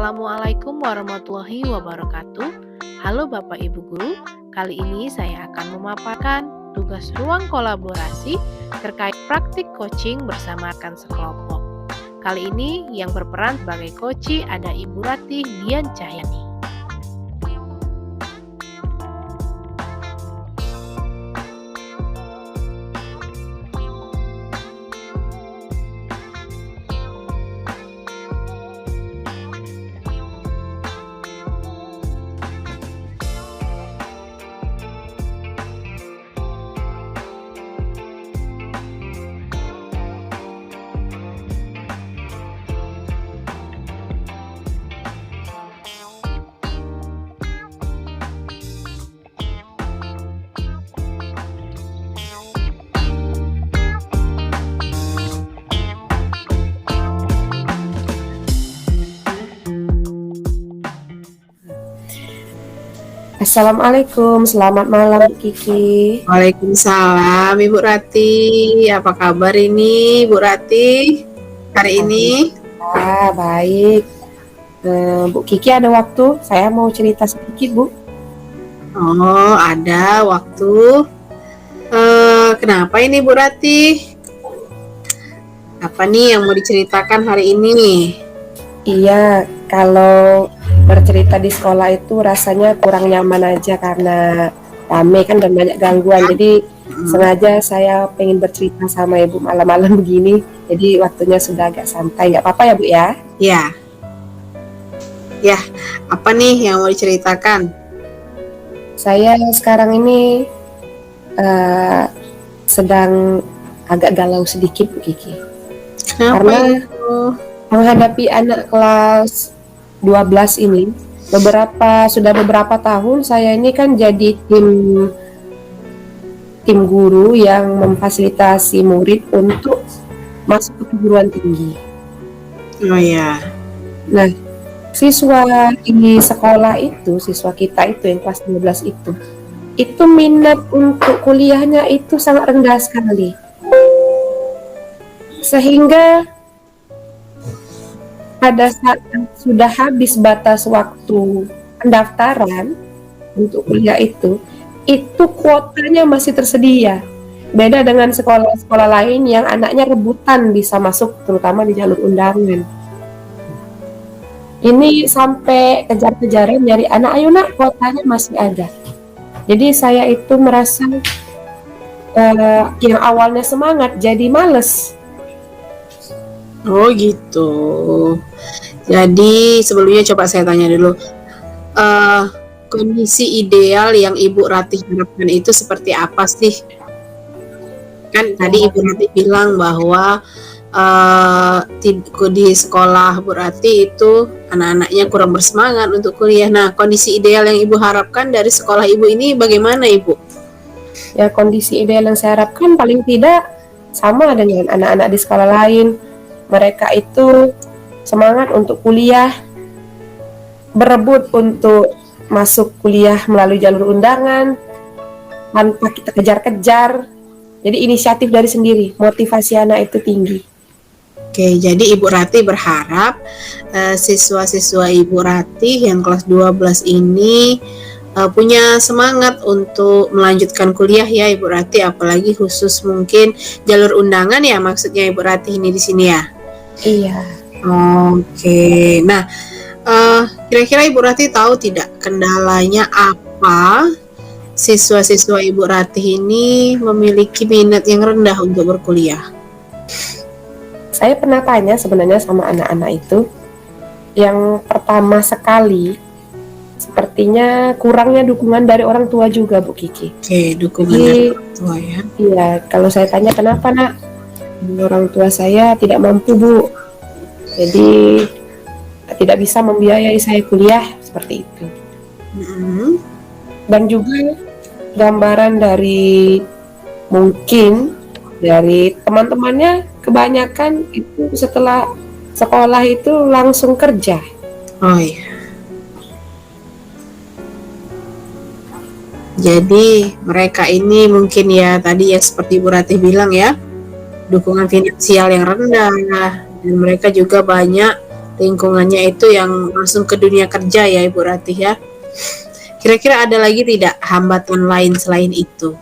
Assalamualaikum warahmatullahi wabarakatuh. Halo Bapak Ibu Guru, kali ini saya akan memaparkan tugas ruang kolaborasi terkait praktik coaching bersama rekan sekelompok. Kali ini yang berperan sebagai coach ada Ibu Ratih Dian Cahyani. Assalamualaikum, selamat malam Kiki. Waalaikumsalam Ibu Ratih. Apa kabar ini Bu Ratih hari ini? Baik. Bu Kiki ada waktu? Saya mau cerita sedikit Bu. Oh, ada waktu. Kenapa ini Bu Ratih? Apa nih yang mau diceritakan hari ini? Iya, kalau bercerita di sekolah itu rasanya kurang nyaman aja karena rame kan dan banyak gangguan. Jadi sengaja saya pengen bercerita sama Ibu malam-malam begini. Jadi waktunya sudah agak santai. Nggak apa-apa ya Bu ya? Ya. Ya, apa nih yang mau diceritakan? Saya sekarang ini sedang agak galau sedikit Bu Kiki. Karena menghadapi anak kelas 12 ini, sudah beberapa tahun saya ini kan jadi tim guru yang memfasilitasi murid untuk masuk ke perguruan tinggi. Oh ya. Nah, siswa kita itu yang kelas 12 itu minat untuk kuliahnya itu sangat rendah sekali. Sehingga pada saat sudah habis batas waktu pendaftaran untuk kuliah itu kuotanya masih tersedia. Beda dengan sekolah-sekolah lain yang anaknya rebutan bisa masuk, terutama di jalur undangan. Ini sampai kejar-kejaran nyari anak, ayo nak, kuotanya masih ada. Jadi saya itu merasa yang awalnya semangat jadi males. Oh gitu. Jadi sebelumnya coba saya tanya dulu, kondisi ideal yang Ibu Ratih harapkan itu seperti apa sih? Kan tadi Ibu Ratih bilang bahwa di sekolah Bu Ratih itu anak-anaknya kurang bersemangat untuk kuliah. Nah, kondisi ideal yang Ibu harapkan dari sekolah Ibu ini bagaimana Ibu? Ya, kondisi ideal yang saya harapkan paling tidak sama dengan anak-anak di sekolah lain. Mereka itu semangat untuk kuliah, berebut untuk masuk kuliah melalui jalur undangan, tanpa kita kejar-kejar. Jadi inisiatif dari sendiri, motivasi anak itu tinggi. Oke, jadi Ibu Ratih berharap siswa-siswa Ibu Ratih yang kelas 12 ini punya semangat untuk melanjutkan kuliah ya Ibu Ratih, apalagi khusus mungkin jalur undangan ya maksudnya Ibu Ratih ini di sini ya? Iya. Oke, nah kira-kira Ibu Ratih tahu tidak kendalanya apa siswa-siswa Ibu Ratih ini memiliki minat yang rendah untuk berkuliah? Saya pernah tanya sebenarnya sama anak-anak itu. Yang pertama sekali, sepertinya kurangnya dukungan dari orang tua juga Bu Kiki. Oke, dukungan dari orang tua ya. Iya, kalau saya tanya kenapa nak? Orang tua saya tidak mampu Bu, jadi tidak bisa membiayai saya kuliah seperti itu. Dan juga gambaran dari mungkin dari teman-temannya kebanyakan itu setelah sekolah itu langsung kerja. Oh iya. Jadi mereka ini mungkin ya tadi ya seperti Bu Ratih bilang ya, dukungan finansial yang rendah dan mereka juga banyak lingkungannya itu yang langsung ke dunia kerja ya Ibu Ratih ya. Kira-kira ada lagi tidak hambatan lain selain itu?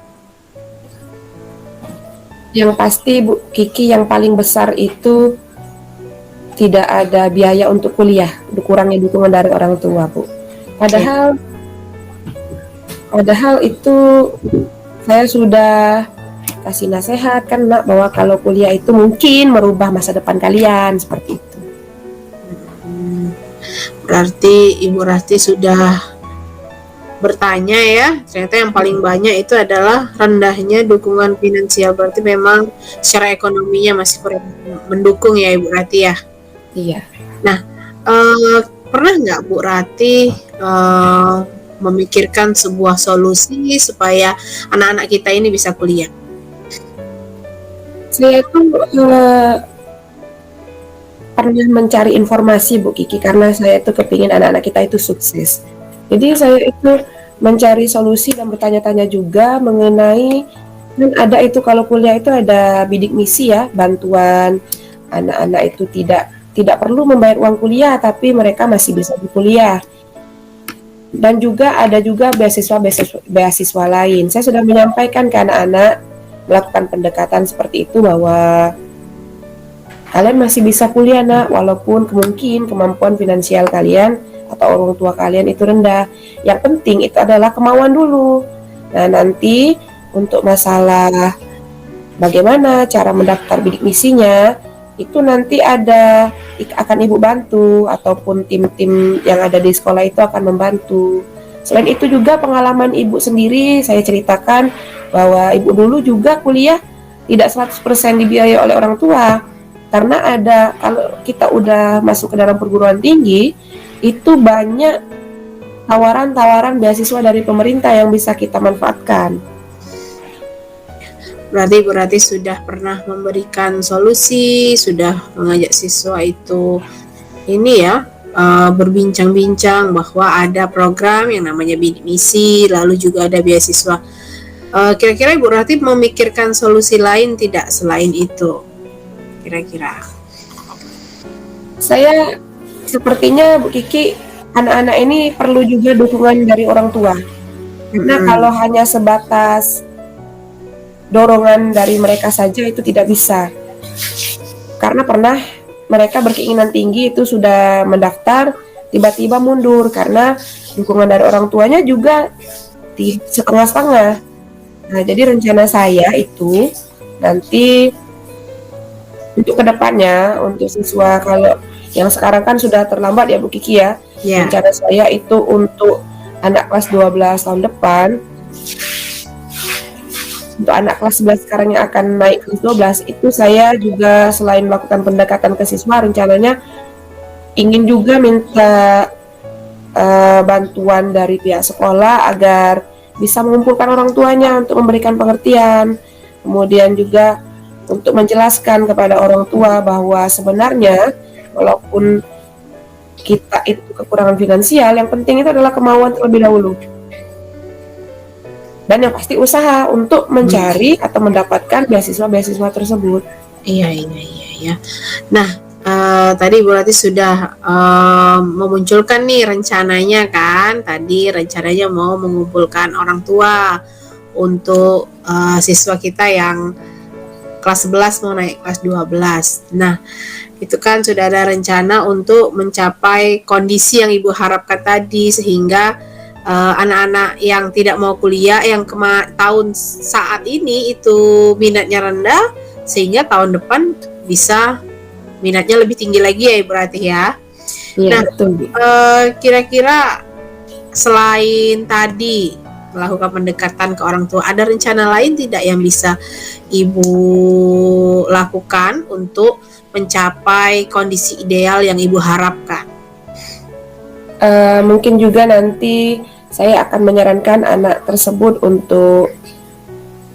Yang pasti Bu Kiki, yang paling besar itu tidak ada biaya untuk kuliah, kurangnya dukungan dari orang tua Bu. Padahal itu saya sudah kasih nasihat kan Nak, bahwa kalau kuliah itu mungkin merubah masa depan kalian seperti itu. Berarti Ibu Ratih sudah bertanya ya, ternyata yang paling banyak itu adalah rendahnya dukungan finansial. Berarti memang secara ekonominya masih kurang mendukung ya Ibu Ratih ya. Iya. Nah, pernah nggak Bu Ratih memikirkan sebuah solusi supaya anak-anak kita ini bisa kuliah? Saya tuh pernah mencari informasi Bu Kiki, karena saya tuh kepingin anak-anak kita itu sukses. Jadi saya itu mencari solusi dan bertanya-tanya juga mengenai, kan ada itu kalau kuliah itu ada bidik misi ya, bantuan anak-anak itu tidak perlu membayar uang kuliah tapi mereka masih bisa berkuliah. Dan juga ada juga beasiswa lain. Saya sudah menyampaikan ke anak-anak, melakukan pendekatan seperti itu, bahwa kalian masih bisa kuliah Nak, walaupun mungkin kemampuan finansial kalian atau orang tua kalian itu rendah. Yang penting itu adalah kemauan dulu. Nah, nanti untuk masalah bagaimana cara mendaftar bidik misinya, itu nanti akan Ibu bantu, ataupun tim-tim yang ada di sekolah itu akan membantu. Selain itu juga pengalaman Ibu sendiri saya ceritakan bahwa Ibu dulu juga kuliah tidak 100% dibiayai oleh orang tua. Karena kalau kita udah masuk ke dalam perguruan tinggi, itu banyak tawaran-tawaran beasiswa dari pemerintah yang bisa kita manfaatkan. Berarti sudah pernah memberikan solusi, sudah mengajak siswa itu ini ya, berbincang-bincang bahwa ada program yang namanya bidik misi, lalu juga ada beasiswa. Kira-kira Ibu Ratih memikirkan solusi lain tidak selain itu? Kira-kira? Saya sepertinya Bu Kiki, anak-anak ini perlu juga dukungan dari orang tua. Karena kalau hanya sebatas dorongan dari mereka saja itu tidak bisa. Karena pernah mereka berkeinginan tinggi itu sudah mendaftar, tiba-tiba mundur karena dukungan dari orang tuanya juga setengah-setengah. Nah, jadi rencana saya itu nanti untuk kedepannya, untuk siswa, kalau yang sekarang kan sudah terlambat ya Bu Kiki ya. Rencana saya itu untuk anak kelas 12 tahun depan, untuk anak kelas 11 sekarang yang akan naik kelas 12, itu saya juga selain melakukan pendekatan ke siswa, rencananya ingin juga minta bantuan dari pihak sekolah agar bisa mengumpulkan orang tuanya untuk memberikan pengertian. Kemudian juga untuk menjelaskan kepada orang tua bahwa sebenarnya walaupun kita itu kekurangan finansial, yang penting itu adalah kemauan terlebih dahulu. Dan yang pasti usaha untuk mencari atau mendapatkan beasiswa tersebut. Iya. Nah, tadi Ibu Ratih sudah memunculkan nih rencananya kan. Tadi rencananya mau mengumpulkan orang tua untuk siswa kita yang kelas 11 mau naik kelas 12. Nah, itu kan sudah ada rencana untuk mencapai kondisi yang Ibu harapkan tadi, sehingga anak-anak yang tidak mau kuliah yang tahun saat ini itu minatnya rendah, sehingga tahun depan bisa minatnya lebih tinggi lagi ya Ibu Ratih ya. Nah, kira-kira selain tadi melakukan pendekatan ke orang tua, ada rencana lain tidak yang bisa Ibu lakukan untuk mencapai kondisi ideal yang Ibu harapkan? Mungkin juga nanti saya akan menyarankan anak tersebut untuk,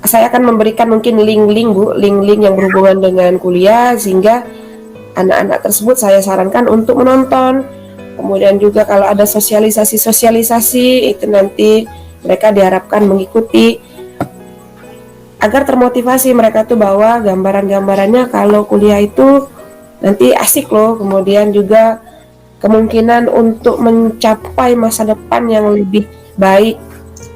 saya akan memberikan mungkin link-link yang berhubungan dengan kuliah, sehingga anak-anak tersebut saya sarankan untuk menonton. Kemudian juga kalau ada sosialisasi itu nanti mereka diharapkan mengikuti agar termotivasi mereka tuh bahwa gambaran-gambarannya kalau kuliah itu nanti asik loh. Kemudian juga kemungkinan untuk mencapai masa depan yang lebih baik,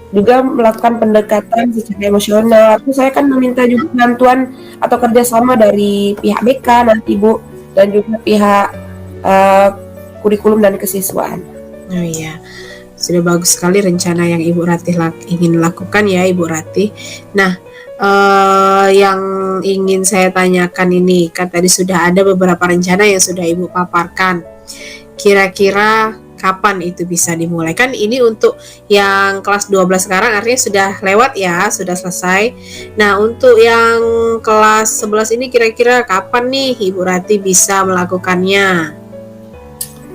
juga melakukan pendekatan secara emosional. Atau saya kan meminta juga bantuan atau kerjasama dari pihak BK nanti Bu, dan juga pihak kurikulum dan kesiswaan. Oh iya, sudah bagus sekali rencana yang Ibu Ratih ingin lakukan ya Ibu Ratih. Nah, yang ingin saya tanyakan ini, kan tadi sudah ada beberapa rencana yang sudah Ibu paparkan. Kira-kira kapan itu bisa dimulai? Kan ini untuk yang kelas 12 sekarang artinya sudah lewat ya, sudah selesai. Nah, untuk yang kelas 11 ini kira-kira kapan nih Ibu Ratih bisa melakukannya?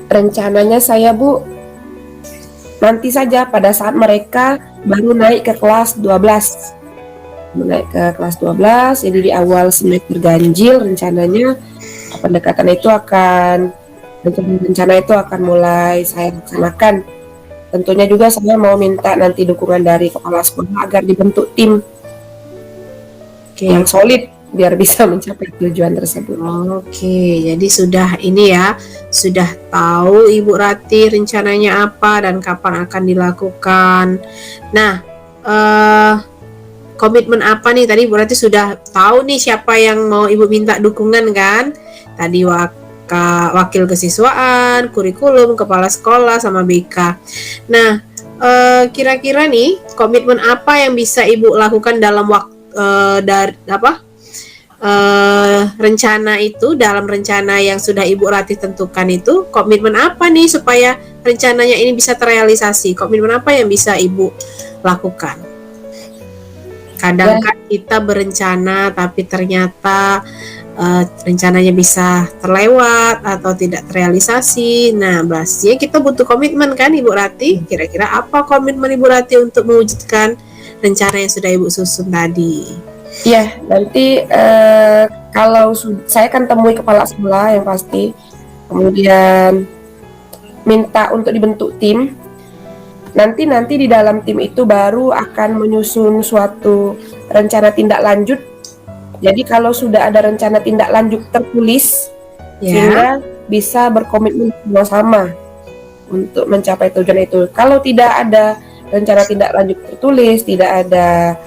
Rencananya saya Bu, nanti saja pada saat mereka baru naik ke kelas 12. Naik ke kelas 12, jadi di awal semester ganjil rencananya pendekatan itu rencana itu akan mulai saya laksanakan. Tentunya juga saya mau minta nanti dukungan dari kepala sekolah agar dibentuk tim yang solid biar bisa mencapai tujuan tersebut. Oke, jadi sudah ini ya, sudah tahu Ibu Ratih rencananya apa dan kapan akan dilakukan. Nah, komitmen apa nih? Tadi Ibu Ratih sudah tahu nih siapa yang mau Ibu minta dukungan kan? Tadi wakil kesiswaan, kurikulum, kepala sekolah, sama BK. Nah, kira-kira nih komitmen apa yang bisa Ibu lakukan dalam rencana itu, dalam rencana yang sudah Ibu Ratih tentukan itu, komitmen apa nih supaya rencananya ini bisa terrealisasi? Komitmen apa yang bisa Ibu lakukan? Kadang kan kita berencana tapi ternyata rencananya bisa terlewat atau tidak terrealisasi. Nah, pastinya kita butuh komitmen kan Ibu Ratih? Kira-kira apa komitmen Ibu Ratih untuk mewujudkan rencana yang sudah Ibu susun tadi? Iya, nanti kalau saya akan temui kepala sekolah yang pasti, kemudian minta untuk dibentuk tim. Nanti di dalam tim itu baru akan menyusun suatu rencana tindak lanjut. Jadi kalau sudah ada rencana tindak lanjut tertulis, sehingga bisa berkomitmen bersama untuk mencapai tujuan itu. Kalau tidak ada rencana tindak lanjut tertulis, tidak ada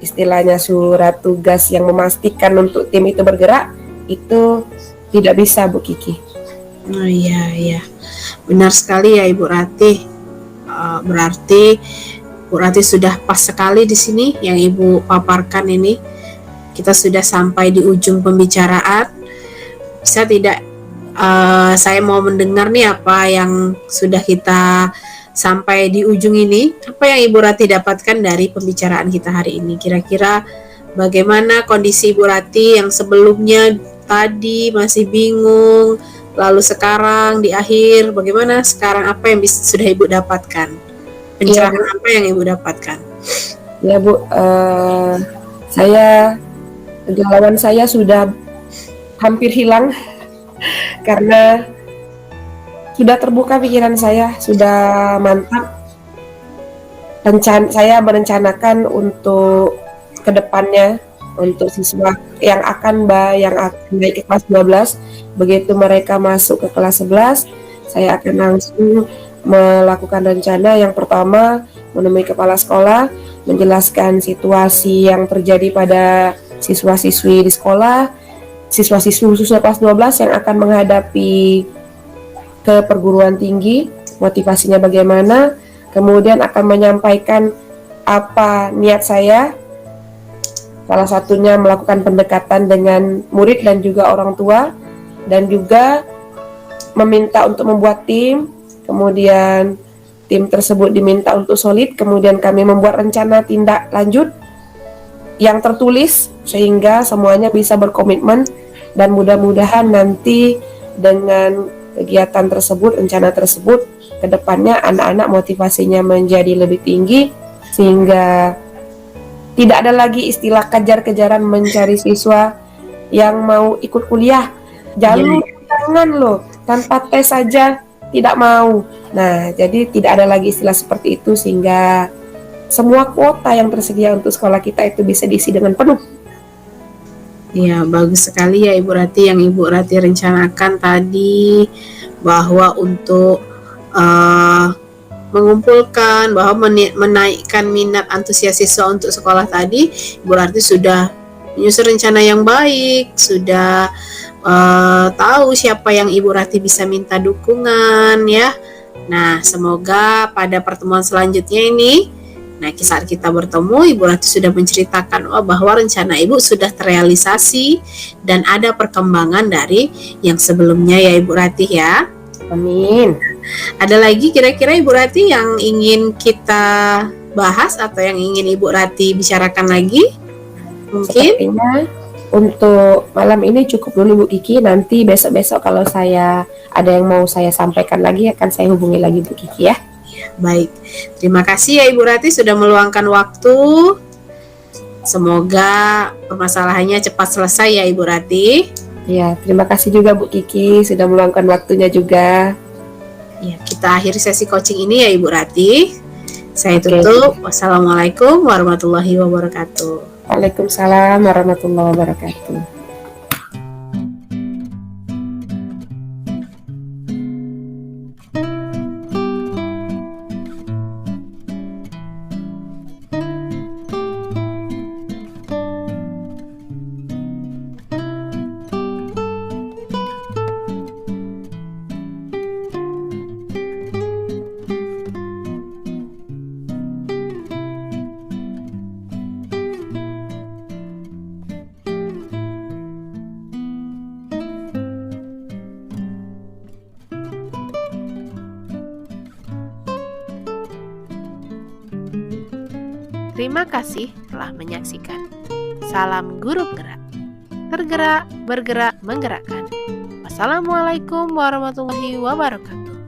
istilahnya surat tugas yang memastikan untuk tim itu bergerak, itu tidak bisa Bu Kiki. Oh iya, benar sekali ya Ibu Ratih. Berarti Bu Ratih sudah pas sekali di sini yang Ibu paparkan ini. Kita sudah sampai di ujung pembicaraan. Bisa tidak saya mau mendengar nih apa yang sudah kita sampai di ujung ini, apa yang Ibu Ratih dapatkan dari pembicaraan kita hari ini? Kira-kira bagaimana kondisi Ibu Ratih yang sebelumnya tadi masih bingung, lalu sekarang di akhir, bagaimana sekarang, apa yang sudah Ibu dapatkan? Pencerahan apa yang Ibu dapatkan? Ya Bu, kegalauan saya sudah hampir hilang karena sudah terbuka pikiran saya, sudah mantap. Saya merencanakan untuk kedepannya, untuk siswa yang akan naik ke kelas 12, begitu mereka masuk ke kelas 11, saya akan langsung melakukan rencana. Yang pertama, menemui kepala sekolah, menjelaskan situasi yang terjadi pada siswa-siswi di sekolah, siswa-siswi khususnya kelas 12 yang akan menghadapi ke perguruan tinggi, motivasinya bagaimana, kemudian akan menyampaikan apa niat saya, salah satunya melakukan pendekatan dengan murid dan juga orang tua, dan juga meminta untuk membuat tim, kemudian tim tersebut diminta untuk solid, kemudian kami membuat rencana tindak lanjut yang tertulis sehingga semuanya bisa berkomitmen, dan mudah-mudahan nanti dengan kegiatan tersebut, rencana tersebut, kedepannya anak-anak motivasinya menjadi lebih tinggi sehingga tidak ada lagi istilah kejar-kejaran mencari siswa yang mau ikut kuliah. Jangan loh, tanpa tes saja tidak mau. Nah, jadi tidak ada lagi istilah seperti itu sehingga semua kuota yang tersedia untuk sekolah kita itu bisa diisi dengan penuh. Ya, bagus sekali ya Ibu Rati yang Ibu Rati rencanakan tadi, bahwa untuk mengumpulkan, bahwa menaikkan minat antusias siswa untuk sekolah tadi, Ibu Rati sudah menyusun rencana yang baik, sudah tahu siapa yang Ibu Rati bisa minta dukungan ya. Nah, semoga pada pertemuan selanjutnya ini, saat kita bertemu, Ibu Rati sudah menceritakan bahwa rencana Ibu sudah terrealisasi dan ada perkembangan dari yang sebelumnya ya Ibu Rati ya. Amin. Ada lagi kira-kira Ibu Rati yang ingin kita bahas atau yang ingin Ibu Rati bicarakan lagi? Mungkin? Sepertinya untuk malam ini cukup dulu Bu Kiki. Nanti besok-besok kalau saya ada yang mau saya sampaikan lagi akan saya hubungi lagi Bu Kiki ya. Baik, terima kasih ya Ibu Rati sudah meluangkan waktu. Semoga permasalahannya cepat selesai ya Ibu Rati. Ya, terima kasih juga Bu Kiki sudah meluangkan waktunya juga. Ya, kita akhiri sesi coaching ini ya Ibu Rati. Saya Oke. tutup. Wassalamualaikum warahmatullahi wabarakatuh. Waalaikumsalam warahmatullahi wabarakatuh. Terima kasih telah menyaksikan. Salam guru gerak. Tergerak, bergerak, menggerakkan. Wassalamualaikum warahmatullahi wabarakatuh.